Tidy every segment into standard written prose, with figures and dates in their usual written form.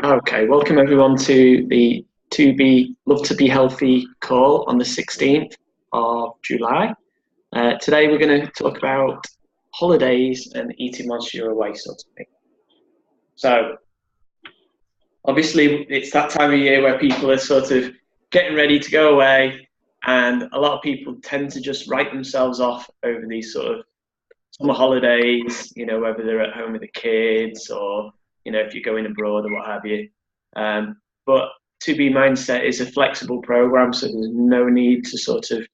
Okay, welcome everyone to the Love to Be Healthy call on the 16th of July. Today we're going to talk about holidays and eating whilst you're away, sort of thing. So, obviously, it's that time of year where people are sort of getting ready to go away, and a lot of people tend to just write themselves off over these sort of summer holidays, whether they're at home with the kids or, if you're going abroad or what have you. But 2B Mindset is a flexible program, so there's no need to sort of,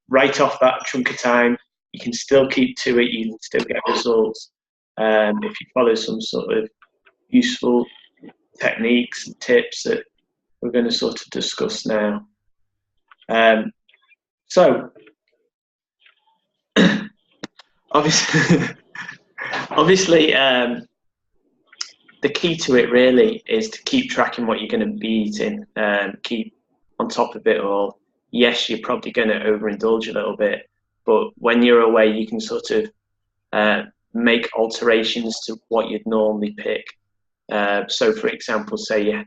write off that chunk of time. You can still keep to it, you can still get results if you follow some sort of useful techniques and tips that we're going to sort of discuss now. So, obviously, the key to it really is to keep tracking what you're going to be eating, keep on top of it all. Yes, you're probably going to overindulge a little bit, but when you're away, you can sort of make alterations to what you'd normally pick. So, for example, say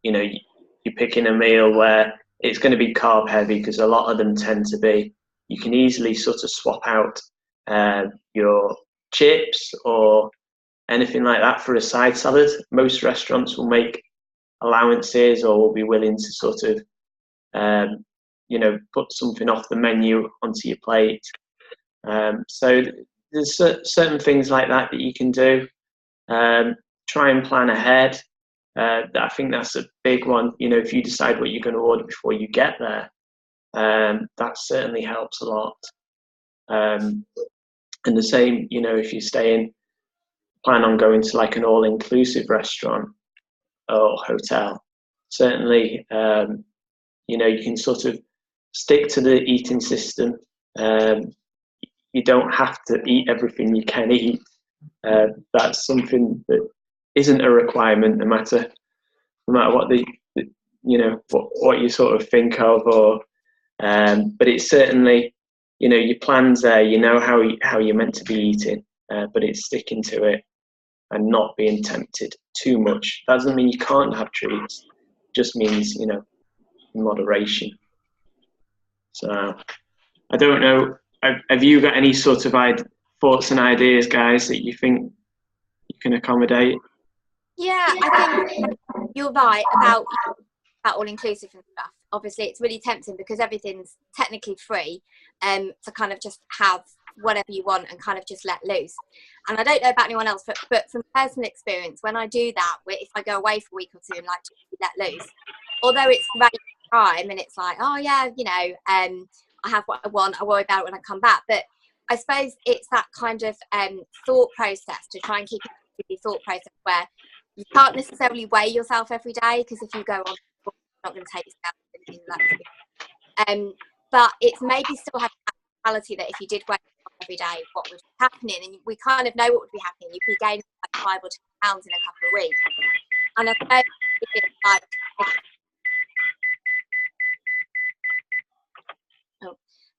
you're picking a meal where it's going to be carb heavy, because a lot of them tend to be. You can easily sort of swap out your chips or anything like that for a side salad. Most restaurants will make allowances or will be willing to sort of, put something off the menu onto your plate. So there's certain things like that you can do. Try and plan ahead. I think that's a big one. If you decide what you're going to order before you get there, that certainly helps a lot. And the same, if you're staying, plan on going to like an all-inclusive restaurant or hotel, certainly, you can sort of stick to the eating system. You don't have to eat everything you can eat. That's something that isn't a requirement, no matter what what you sort of think of, or but it's certainly, your plans there. How you're meant to be eating, but it's sticking to it and not being tempted too much. That doesn't mean you can't have treats. It just means, in moderation. So I don't know. Have you got any sort of thoughts and ideas, guys, that you think you can accommodate? Yeah, I think you're right about all-inclusive and stuff. Obviously, it's really tempting because everything's technically free, to kind of just have whatever you want and kind of just let loose. And I don't know about anyone else, but from personal experience, when I do that, if I go away for a week or two and like to let loose, although it's great time and it's like, oh yeah, I have what I want, I worry about it when I come back. But I suppose it's that kind of thought process to try and keep the thought process where you can't necessarily weigh yourself every day, because if you go on, you're not going to take yourself in that. But it's maybe still have that mentality that if you did weigh yourself every day, what would be happening? And we kind of know what would be happening. You'd be gaining like 5 or 10 pounds in a couple of weeks. And I suppose it's like,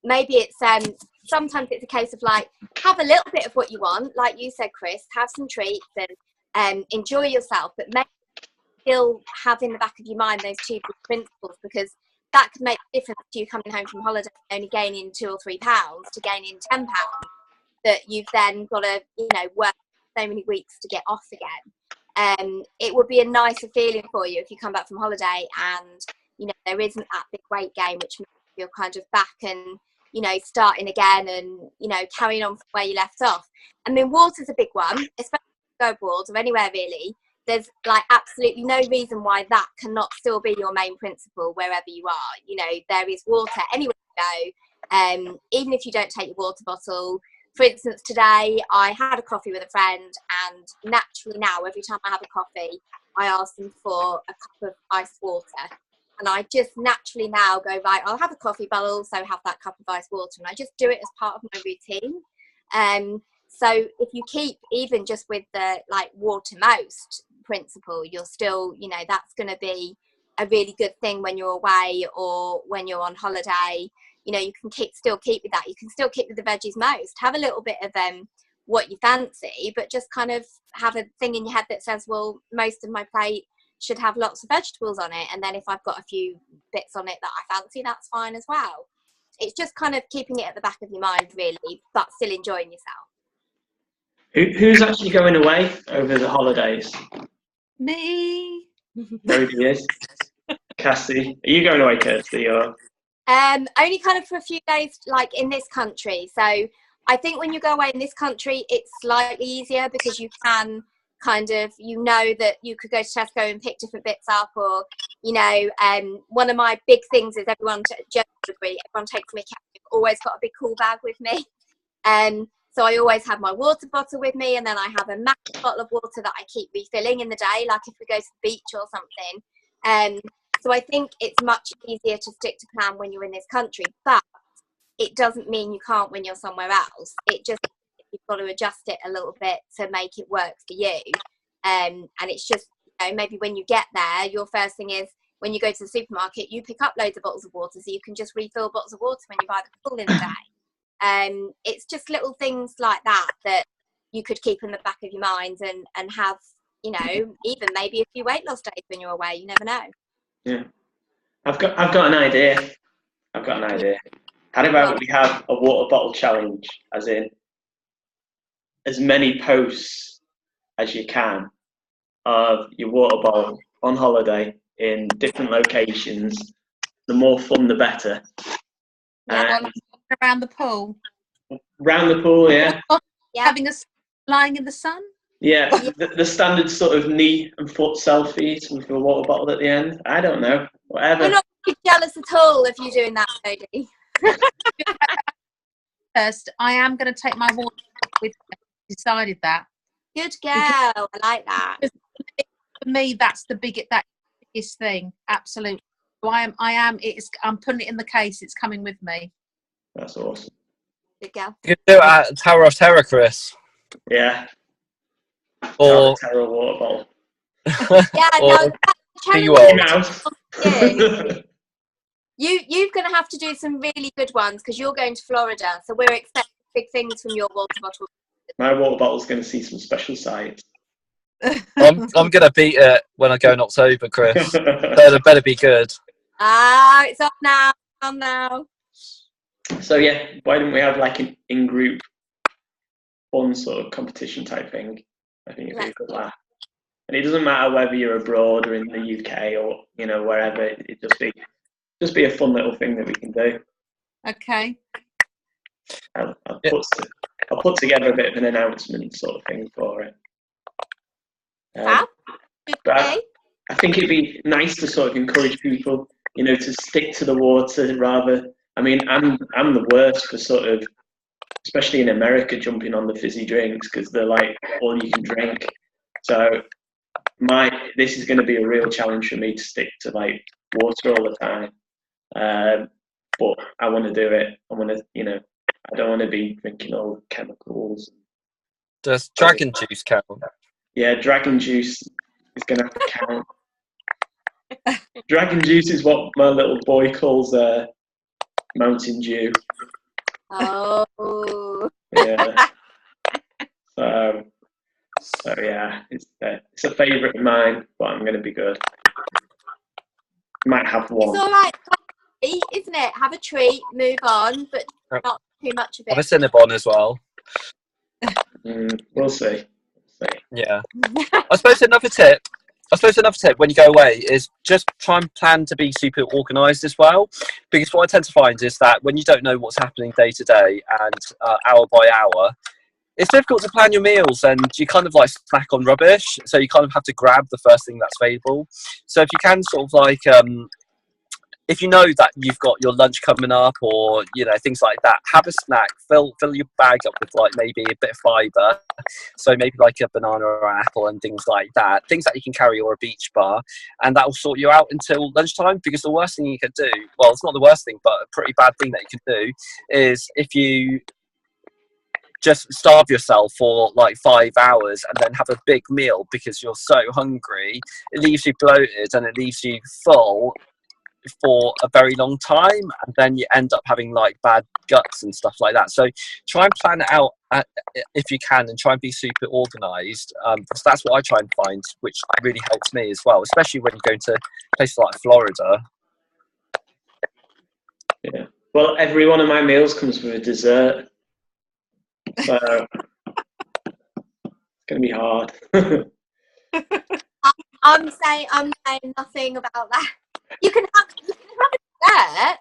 maybe it's sometimes it's a case of like, have a little bit of what you want, like you said, Chris, have some treats and enjoy yourself, but maybe still have in the back of your mind those 2 principles, because that could make a difference to you coming home from holiday only gaining 2 or 3 pounds to gaining 10 pounds that you've then got to work so many weeks to get off again. It would be a nicer feeling for you if you come back from holiday and there isn't that big weight gain, which means you're kind of back and starting again and carrying on from where you left off. I mean, water's a big one, especially if you go abroad or anywhere really. There's like absolutely no reason why that cannot still be your main principle wherever you are. There is water anywhere you go, even if you don't take your water bottle. For instance, today I had a coffee with a friend, and naturally now every time I have a coffee I ask them for a cup of iced water. And I just naturally now go, right, I'll have a coffee, but I'll also have that cup of iced water. And I just do it as part of my routine. So if you keep even just with the like water most principle, you're still, that's going to be a really good thing when you're away or when you're on holiday. You can still keep with that. You can still keep with the veggies most. Have a little bit of what you fancy, but just kind of have a thing in your head that says, well, most of my plate should have lots of vegetables on it, and then if I've got a few bits on it that I fancy, that's fine as well. It's just kind of keeping it at the back of your mind, really, but still enjoying yourself. Who's actually going away over the holidays? Me. Nobody is. Cassie, are you going away, Kirsty? Or only kind of for a few days, like in this country. So I think when you go away in this country, it's slightly easier because you can kind of, you know, that you could go to Tesco and pick different bits up, or, you know, one of my big things is everyone takes me, I've always got a big cool bag with me. So I always have my water bottle with me, and then I have a massive bottle of water that I keep refilling in the day, like if we go to the beach or something. So I think it's much easier to stick to plan when you're in this country, but it doesn't mean you can't when you're somewhere else. It just, you've got to adjust it a little bit to make it work for you. And it's just, you know, maybe when you get there, your first thing is, when you go to the supermarket, you pick up loads of bottles of water so you can just refill bottles of water when you buy the full in the day. It's just little things like that that you could keep in the back of your mind and have, you know, even maybe a few weight loss days when you're away. You never know. yeah, I've got an idea. How about we have a water bottle challenge, as in as many posts as you can of your water bottle on holiday in different locations. The more fun, the better. Around the pool. Round the pool, yeah. Having us lying in the sun. Yeah, the standard sort of knee and foot selfies with your water bottle at the end. I don't know, whatever. I'm not jealous at all if you're doing that, Jodie. First, I am going to take my water with me. Decided that. Good girl. I like that. For me, that's the biggest thing. Absolutely. So I'm putting it in the case. It's coming with me. That's awesome. Good girl. You could do it at Tower of Terror, Chris. Yeah. Or Terror water bottle. Yeah, or Mouse. You're going to have to do some really good ones because you're going to Florida, so we're expecting big things from your water bottle. My water bottle's going to see some special sights. I'm going to beat it when I go in October, Chris. It better be good. It's on now. On now. So yeah, why don't we have like an in-group fun sort of competition type thing? I think it'd be a good laugh. And it doesn't matter whether you're abroad or in the UK or, you know, wherever. It just be a fun little thing that we can do. Okay. I'll put together a bit of an announcement sort of thing for it. But I think it'd be nice to sort of encourage people, you know, to stick to the water rather. I mean, I'm the worst for sort of, especially in America, jumping on the fizzy drinks because they're like all you can drink. So this is going to be a real challenge for me to stick to like water all the time. But I want to do it. I want to, you know, I don't want to be drinking all chemicals. Does dragon juice count? Yeah, dragon juice is going to have to count. Dragon juice is what my little boy calls Mountain Dew. Oh. Yeah. So yeah, it's a favourite of mine, but I'm going to be good. Might have one. It's all right, isn't it? Have a treat, move on, but not too much of it. Have a Cinnabon as well. We'll see. Yeah. I suppose another tip when you go away is just try and plan to be super organised as well, because what I tend to find is that when you don't know what's happening day to day and hour by hour, it's difficult to plan your meals and you kind of like snack on rubbish, so you kind of have to grab the first thing that's available. So if you can sort of like if you know that you've got your lunch coming up or, you know, things like that, have a snack, fill your bag up with like maybe a bit of fibre, so maybe like a banana or an apple and things like that, things that you can carry, or a beach bar, and that will sort you out until lunchtime. Because the worst thing you can do, well, it's not the worst thing, but a pretty bad thing that you can do is if you just starve yourself for like 5 hours and then have a big meal because you're so hungry, it leaves you bloated and it leaves you full for a very long time, and then you end up having like bad guts and stuff like that. So try and plan it out if you can, and try and be super organised, because that's what I try and find, which really helps me as well, especially when you're going to places like Florida. Yeah. Well, every one of my meals comes with a dessert, so it's going to be hard. I'm saying nothing about that. You can have a dessert.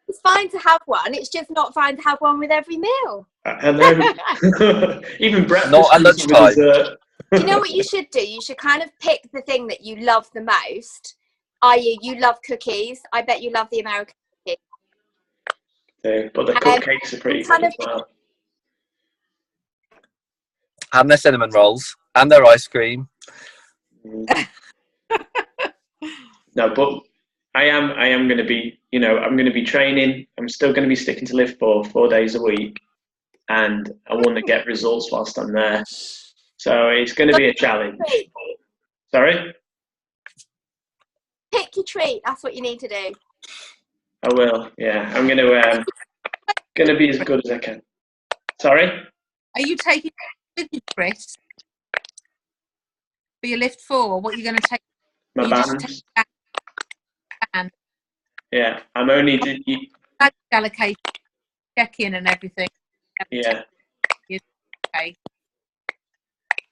It's fine to have one. It's just not fine to have one with every meal. I know. Even breakfast Not at comes with a lunchtime. dessert. Do you know what you should do? You should kind of pick the thing that you love the most. I.e., you love cookies. I bet you love the American cookies. Yeah, but the cupcakes are pretty kind good of- as well. And their cinnamon rolls and their ice cream. No, but I am going to be, I'm going to be training. I'm still going to be sticking to Lift 4 days a week, and I want to get results whilst I'm there. So it's going to be a challenge. Sorry? Pick your treat. That's what you need to do. I will. Yeah, I'm going to be as good as I can. Sorry? Are you taking with you, Chris, for your Lift 4? What are you going to take? My You just bands. take band, Yeah, I'm only. allocate, check-in and everything. Yeah. Okay.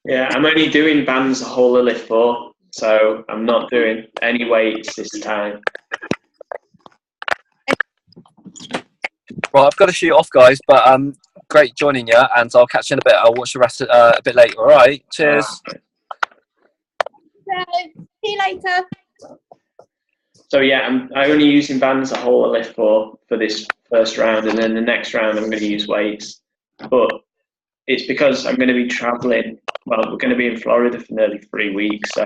Yeah, I'm only doing bands the whole of Lift 4, so I'm not doing any weights this time. Right, I've got to shoot off, guys, but great joining you, and I'll catch you in a bit. I'll watch the rest a bit later. All right, cheers. So, see you later. So yeah, I'm only using bands the whole of Lift 4 for this first round, and then the next round I'm going to use weights. But it's because I'm going to be traveling. Well, we're going to be in Florida for nearly 3 weeks, so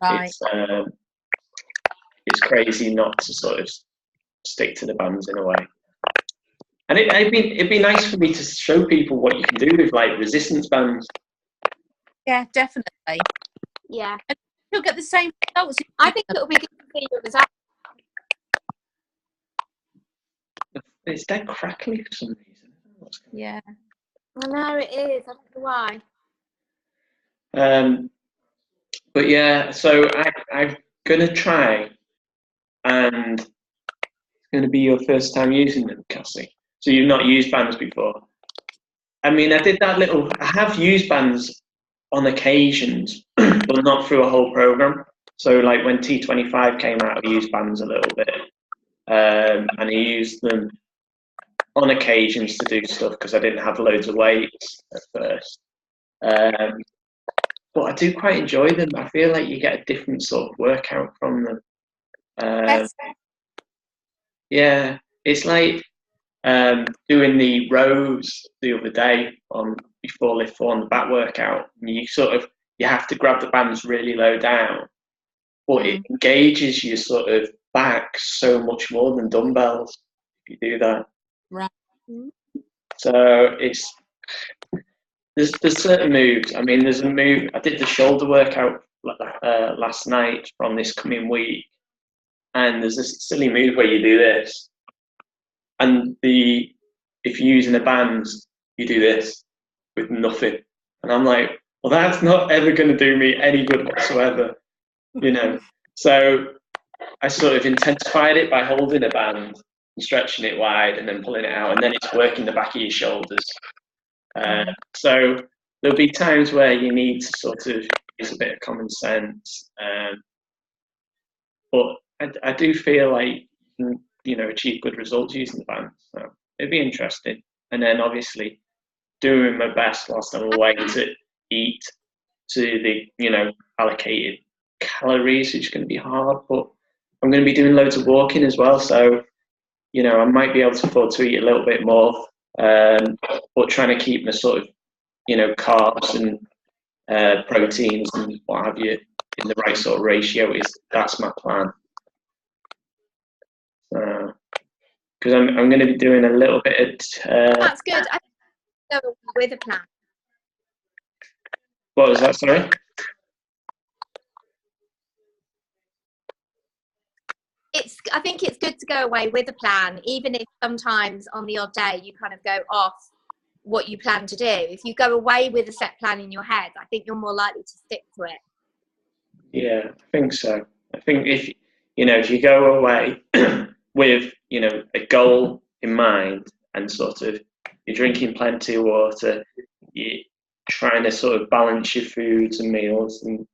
Right. it's crazy not to sort of stick to the bands in a way. And it'd be nice for me to show people what you can do with like resistance bands. Yeah, definitely. Yeah. You'll get the same results. I think it'll be good to see your results. It's dead crackly for some reason. Yeah. I know it is. I don't know why. But yeah, so I'm gonna try, and it's gonna be your first time using them, Cassie. So you've not used bands before. I mean, I have used bands on occasions, but not through a whole program. So like when T25 came out, I used bands a little bit, and I used them on occasions to do stuff because I didn't have loads of weights at first. But I do quite enjoy them. I feel like you get a different sort of workout from them. Yeah, it's like doing the rows the other day before Lift 4 on the back workout. You have to grab the bands really low down, but it engages your sort of back so much more than dumbbells if you do that. Right. So there's certain moves. I mean, there's a move. I did the shoulder workout last night from this coming week, and there's this silly move where you do this, and if you're using the bands, you do this with nothing, and I'm like, well, that's not ever going to do me any good whatsoever, So I sort of intensified it by holding a band, and stretching it wide, and then pulling it out, and then it's working the back of your shoulders. So there'll be times where you need to sort of use a bit of common sense, but I do feel like achieve good results using the bands. So it'd be interesting, and then obviously doing my best whilst I'm away to eat to the allocated calories, which is going to be hard. But I'm going to be doing loads of walking as well, so I might be able to afford to eat a little bit more. But trying to keep my sort of, carbs and proteins and what have you in the right sort of ratio that's my plan. Because I'm going to be doing a little bit of. That's good. I think go with a plan. What was that? Sorry. I think it's good to go away with a plan, even if sometimes on the odd day you kind of go off what you plan to do. If you go away with a set plan in your head, I think you're more likely to stick to it. Yeah, I think so. I think if you go away with a goal in mind, and sort of you're drinking plenty of water, you're trying to sort of balance your foods and meals, and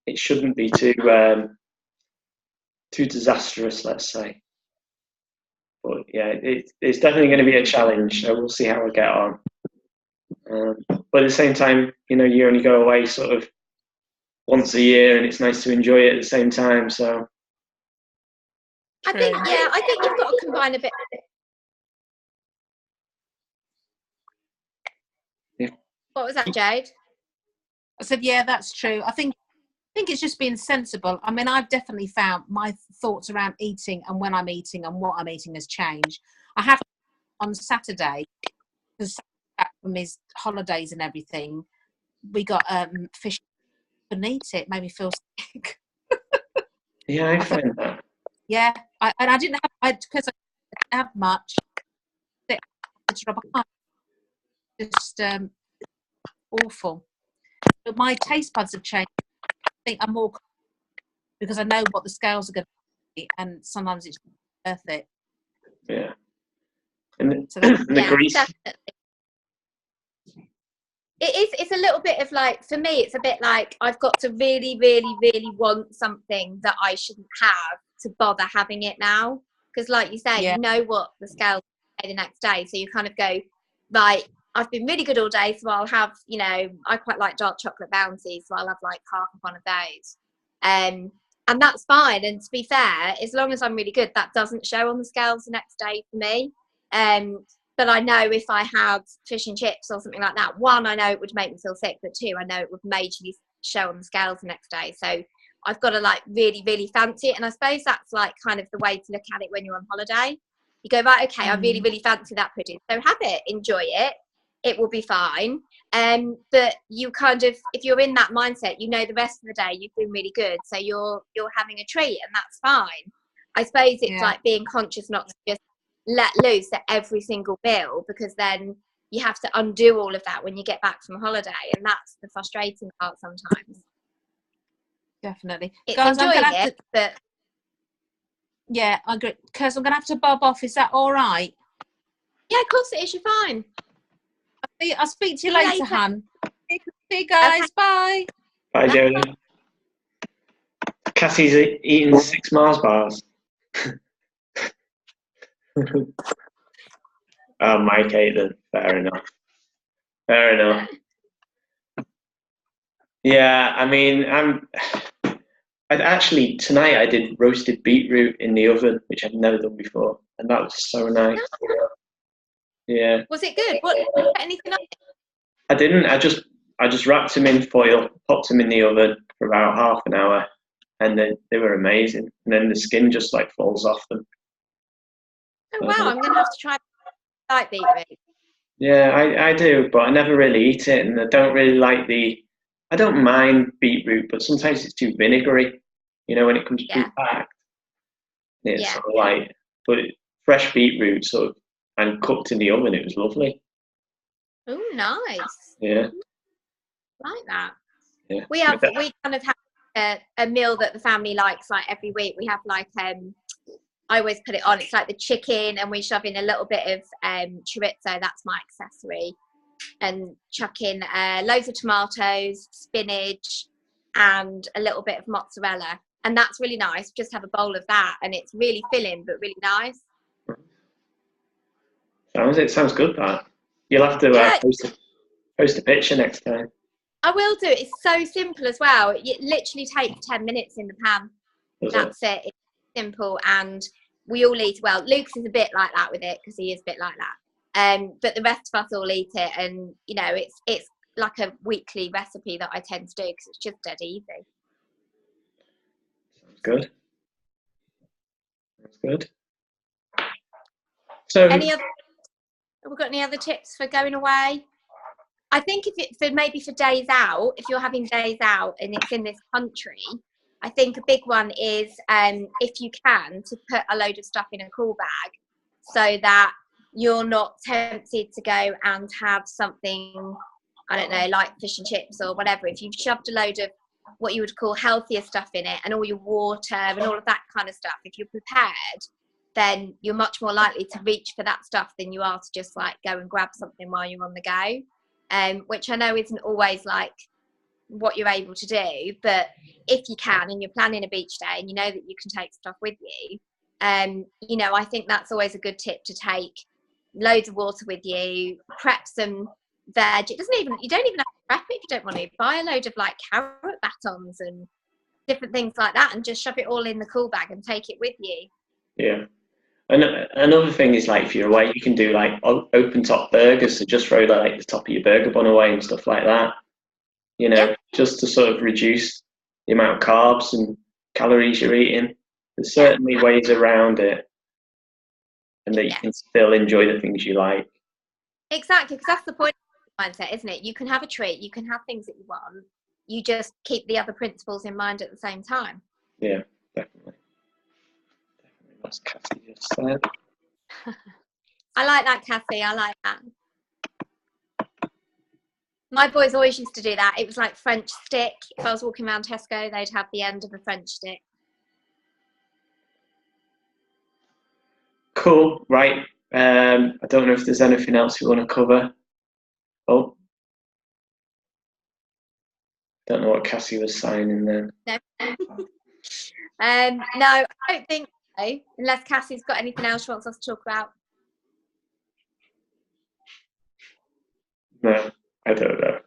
it shouldn't be too disastrous, let's say. But yeah, it's definitely going to be a challenge, so we'll see how we get on. But at the same time, you only go away sort of once a year, and it's nice to enjoy it at the same time. So I think you've got to combine a bit. Yeah. What was that, Jade? I said, yeah, that's true. I think it's just being sensible. I mean, I've definitely found my thoughts around eating and when I'm eating and what I'm eating has changed. I have on Saturday, because back from his holidays and everything, we got fish. Couldn't eat it. Made me feel sick. yeah, I find that. Yeah, I didn't have because I didn't have much. I can't. Just awful. But my taste buds have changed. I think I'm more because I know what the scales are going to be, and sometimes it's worth it. Yeah, and So that's, the grease. Definitely. It's a little bit of like, for me, it's a bit like I've got to really, really, really want something that I shouldn't have to bother having it now. Because like you say, you know what the scales say the next day. So you kind of go, right, I've been really good all day, so I'll have, I quite like dark chocolate bounties, so I'll have like half of one of those. And that's fine. And to be fair, as long as I'm really good, that doesn't show on the scales the next day for me. But I know if I had fish and chips or something like that, one, I know it would make me feel sick, but two, I know it would majorly show on the scales the next day. So I've got to like really, really fancy it. And I suppose that's like kind of the way to look at it when you're on holiday. You go, right, okay, I really, really fancy that pudding. So have it, enjoy it. It will be fine. But you kind of, if you're in that mindset, the rest of the day you've been really good. So you're having a treat, and that's fine. I suppose it's like being conscious not to just let loose at every single meal, because then you have to undo all of that when you get back from holiday, and that's the frustrating part sometimes. Definitely. It's Guys, enjoying it, but yeah, I agree. Because I'm going to have to bob off. Is that all right? yeah, of course it is. You're fine. I'll speak to you later, Han. See you guys. Okay. Bye. Bye, Jodie. Cassie's eating 6 Mars bars. Oh, Mike ate them. Fair enough. Yeah, I mean, tonight I did roasted beetroot in the oven, which I'd never done before, and that was so nice. Yeah. Was it good? What, did you put anything on it? I didn't. I just wrapped them in foil, popped them in the oven for about half an hour, and they were amazing. And then the skin just like falls off them. Oh wow! I'm gonna have to try like beetroot. Yeah, I do, but I never really eat it, and I don't really like I don't mind beetroot, but sometimes it's too vinegary. When it comes pre-packed, it's sort of like. But fresh beetroot, sort of, and cooked in the oven, it was lovely. Oh, nice. Yeah. Like that. Yeah. We kind of have a meal that the family likes like every week. We have like I always put it on. It's like the chicken, and we shove in a little bit of chorizo. That's my accessory, and chuck in loads of tomatoes, spinach, and a little bit of mozzarella, and that's really nice. Just have a bowl of that, and it's really filling but really nice. Sounds good. That you'll have to post a picture next time. I will do. It's so simple as well. It literally takes 10 minutes in the pan. That's it. It's simple, and we all eat well. Luke's is a bit like that with it, because he is a bit like that. But the rest of us all eat it, and it's like a weekly recipe that I tend to do, because it's just dead easy. Sounds good. So, have we got any other tips for going away? I think maybe for days out, if you're having days out and it's in this country, I think a big one is if you can, to put a load of stuff in a cool bag, so that you're not tempted to go and have something, I don't know, like fish and chips or whatever. If you've shoved a load of what you would call healthier stuff in it and all your water and all of that kind of stuff, if you're prepared, then you're much more likely to reach for that stuff than you are to just like go and grab something while you're on the go, which I know isn't always like what you're able to do, but if you can and you're planning a beach day and you know that you can take stuff with you, you know, I think that's always a good tip to take loads of water with you, prep some veg. You don't even have to prep it if you don't want to. Buy a load of like carrot batons and different things like that and just shove it all in the cool bag and take it with you. Yeah. And another thing is, like, if you're away, you can do like open top burgers. So just throw like the top of your burger bun away and stuff like that. You know, just to sort of reduce the amount of carbs and calories you're eating. There's certainly ways around it, and that you can still enjoy the things you like. Exactly, because that's the point of mindset, isn't it? You can have a treat, you can have things that you want. You just keep the other principles in mind at the same time. Yeah, definitely. That's Cassie just said. I like that, Cassie. I like that. My boys always used to do that. It was like French stick. If I was walking around Tesco, they'd have the end of a French stick. Cool, right. I don't know if there's anything else you want to cover. Oh. Don't know what Cassie was signing then. No. No, I don't think so. Unless Cassie's got anything else she wants us to talk about. No, I don't know.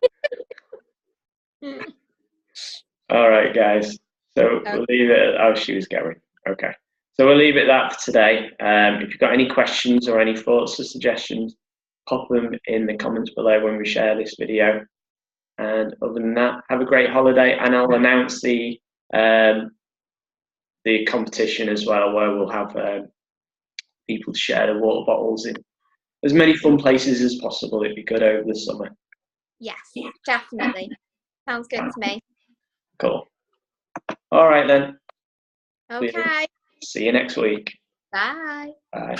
All right, guys. So we'll leave it at, she was going. Okay. So we'll leave it at that for today. If you've got any questions or any thoughts or suggestions, pop them in the comments below when we share this video. And other than that, have a great holiday, and I'll announce the competition as well, where we'll have people to share their water bottles in as many fun places as possible. It'd be good over the summer. Yes, definitely. Sounds good to me. Cool. All right then. Okay. See you next week. Bye. Bye.